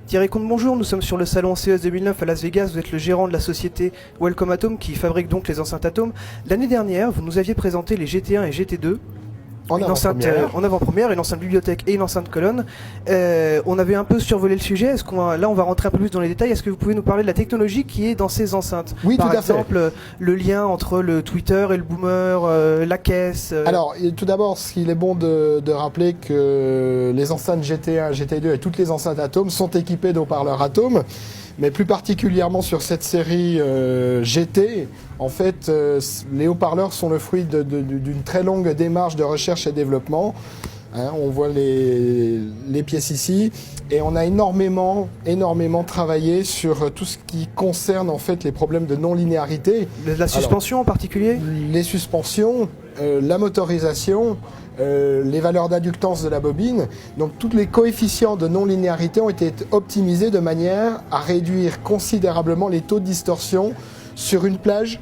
Thierry Comte, bonjour, nous sommes sur le salon CES 2009 à Las Vegas, vous êtes le gérant de la société Wellcome Atom qui fabrique donc les enceintes Atom. L'année dernière, vous nous aviez présenté les GT1 et GT2. En avant-première, une enceinte bibliothèque et une enceinte colonne. On avait un peu survolé le sujet. Là, on va rentrer un peu plus dans les détails. Est-ce que vous pouvez nous parler de la technologie qui est dans ces enceintes? Oui, Par tout à fait. Par exemple, le lien entre le Twitter et le boomer, la caisse. Alors, tout d'abord, il est bon de rappeler que les enceintes GT1, GT2 et toutes les enceintes Atom sont équipées d'haut-parleurs Atom. Mais plus particulièrement sur cette série GT, en fait, les haut-parleurs sont le fruit d'une très longue démarche de recherche et développement. On voit les pièces ici, et on a énormément travaillé sur tout ce qui concerne en fait les problèmes de non-linéarité. La suspension en particulier? Les suspensions, la motorisation. Les valeurs d'inductance de la bobine. Donc tous les coefficients de non-linéarité ont été optimisés de manière à réduire considérablement les taux de distorsion sur une plage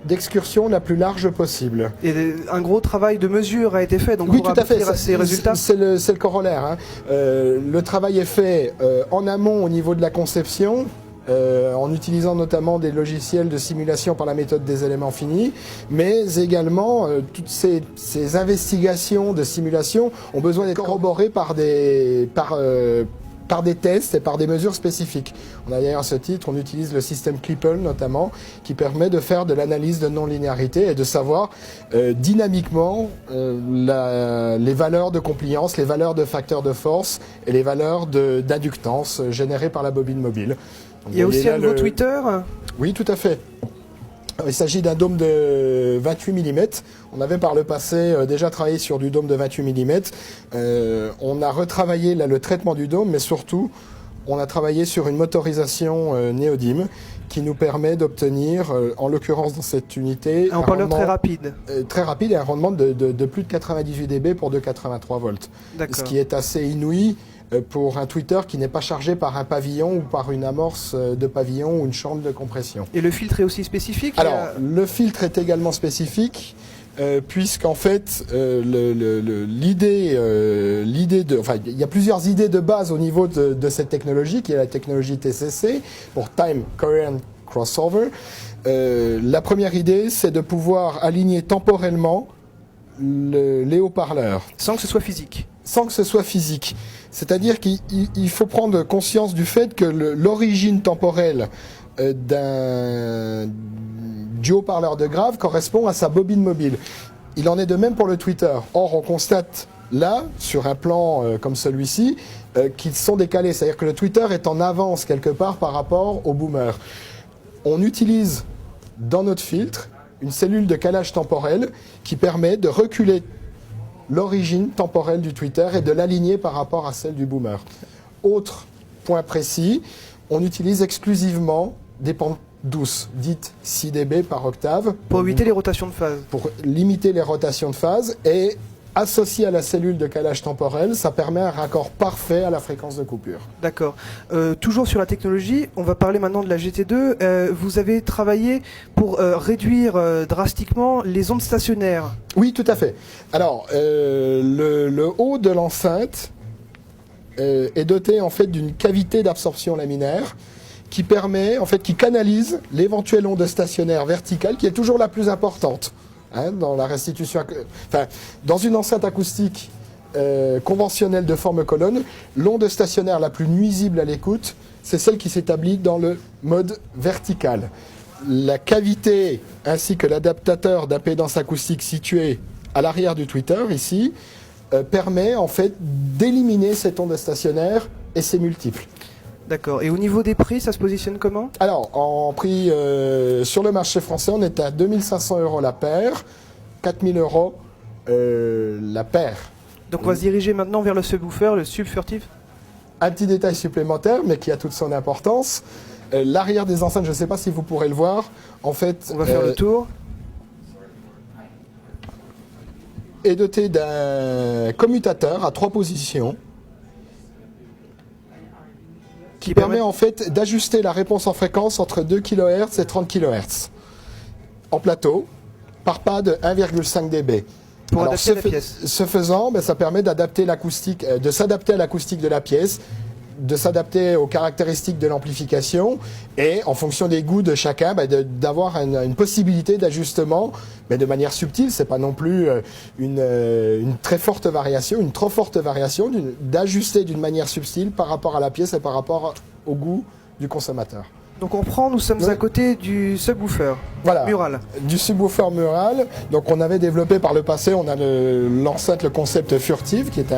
d'excursion la plus large possible. Et un gros travail de mesure a été fait donc oui, pour tout à fait. À ces résultats. C'est le corollaire. Le travail est fait en amont au niveau de la conception, en utilisant notamment des logiciels de simulation par la méthode des éléments finis, mais également toutes ces investigations de simulation ont besoin d'être corroborées par des tests et par des mesures spécifiques. On a d'ailleurs à ce titre, on utilise le système Clipple notamment, qui permet de faire de l'analyse de non-linéarité et de savoir dynamiquement les valeurs de compliance, les valeurs de facteur de force et les valeurs d'inductance générées par la bobine mobile. Donc, il y a aussi un nouveau Twitter? Oui, tout à fait. Il s'agit d'un dôme de 28 mm. On avait par le passé déjà travaillé sur du dôme de 28 mm. On a retravaillé là, le traitement du dôme, mais surtout, on a travaillé sur une motorisation néodyme qui nous permet d'obtenir, en l'occurrence dans cette unité, un haut-parleur très rapide. Très rapide et un rendement de plus de 98 dB pour 2,83 volts. Ce qui est assez inouï pour un tweeter qui n'est pas chargé par un pavillon ou par une amorce de pavillon ou une chambre de compression. Et le filtre est aussi spécifique? Alors, le filtre est également spécifique, puisqu'en fait, l'idée il y a plusieurs idées de base au niveau de cette technologie, qui est la technologie TCC, pour Time Coherent Crossover. La première idée, c'est de pouvoir aligner temporellement les haut-parleurs. Sans que ce soit physique. Sans que ce soit physique. C'est-à-dire qu'il faut prendre conscience du fait que l'origine temporelle du haut-parleur de grave correspond à sa bobine mobile. Il en est de même pour le Twitter. Or, on constate là, sur un plan comme celui-ci, qu'ils sont décalés. C'est-à-dire que le Twitter est en avance quelque part par rapport au boomer. On utilise dans notre filtre une cellule de calage temporel qui permet de reculer l'origine temporelle du Twitter et de l'aligner par rapport à celle du boomer. Autre point précis, on utilise exclusivement des pentes douces, dites 6 dB par octave. Pour éviter les rotations de phase. Pour limiter les rotations de phase, et associé à la cellule de calage temporel, ça permet un raccord parfait à la fréquence de coupure. D'accord. Toujours sur la technologie, on va parler maintenant de la GT2. Vous avez travaillé pour réduire drastiquement les ondes stationnaires. Oui, tout à fait. Alors, le haut de l'enceinte est doté en fait d'une cavité d'absorption laminaire qui permet, en fait, qui canalise l'éventuelle onde stationnaire verticale, qui est toujours la plus importante. Dans la restitution, dans une enceinte acoustique conventionnelle de forme colonne, l'onde stationnaire la plus nuisible à l'écoute, c'est celle qui s'établit dans le mode vertical. La cavité ainsi que l'adaptateur d'impédance acoustique situé à l'arrière du tweeter, ici, permet en fait d'éliminer cette onde stationnaire et ses multiples. D'accord. Et au niveau des prix, ça se positionne comment? Alors, en prix sur le marché français, on est à 2500 € la paire, 4000 € la paire. Donc on va se diriger maintenant vers le subwoofer, le subfurtif. Un petit détail supplémentaire, mais qui a toute son importance. L'arrière des enceintes, je ne sais pas si vous pourrez le voir, en fait... On va faire le tour. Est doté d'un commutateur à 3 positions, qui permet en fait d'ajuster la réponse en fréquence entre 2 kHz et 30 kHz en plateau par pas de 1,5 dB. Pour adapter la pièce. Ce faisant, ça permet d'adapter l'acoustique, de s'adapter à l'acoustique de la pièce, de s'adapter aux caractéristiques de l'amplification et en fonction des goûts de chacun, d'avoir une possibilité d'ajustement, mais de manière subtile. C'est pas non plus une très forte variation, une trop forte variation, d'ajuster d'une manière subtile par rapport à la pièce et par rapport au goût du consommateur. Donc nous sommes à côté du subwoofer mural. Du subwoofer mural. Donc on avait développé par le passé, on a l'enceinte, le concept Furtive, qui est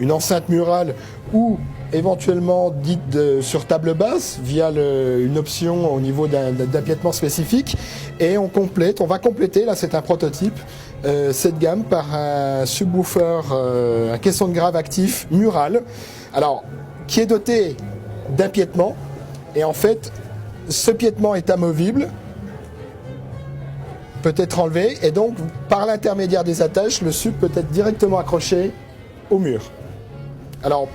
une enceinte murale ou éventuellement dite sur table basse via une option au niveau d'appiètement spécifique. Et on va compléter, là c'est un prototype, cette gamme par un subwoofer, un caisson de grave actif mural, alors qui est doté d'un piétement. Et en fait, ce piétement est amovible, peut être enlevé, et donc par l'intermédiaire des attaches, le sub peut être directement accroché au mur. Alors,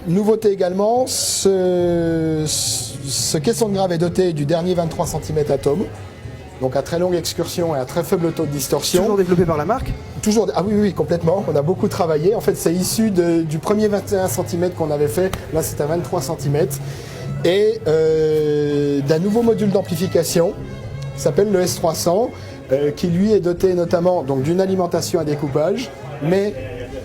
nouveauté également, ce caisson de grave est doté du dernier 23 cm Atom, donc à très longue excursion et à très faible taux de distorsion. Toujours développé par la marque ? Toujours, ah oui, complètement, on a beaucoup travaillé. En fait, c'est issu du premier 21 cm qu'on avait fait, là c'est à 23 cm. Et d'un nouveau module d'amplification qui s'appelle le S300, qui lui est doté notamment d'une alimentation à découpage, mais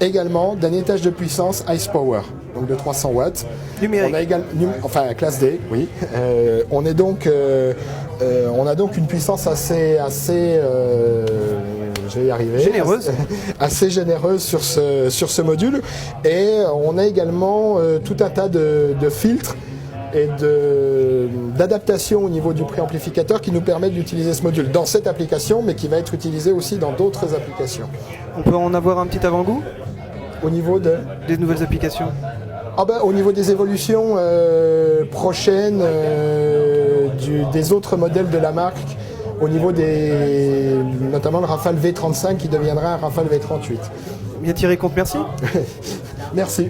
également d'un étage de puissance Ice Power, donc de 300 watts. Numérique. Enfin, classe D, oui. On a donc une puissance assez je vais y arriver. Généreuse. Assez généreuse sur ce module. Et on a également tout un tas de filtres et d'adaptation au niveau du préamplificateur qui nous permettent d'utiliser ce module dans cette application, mais qui va être utilisé aussi dans d'autres applications. On peut en avoir un petit avant-goût au niveau des nouvelles applications? Au niveau des évolutions prochaines des autres modèles de la marque, au niveau notamment le Rafale V35 qui deviendra un Rafale V38. Bien tiré compte, merci. Merci.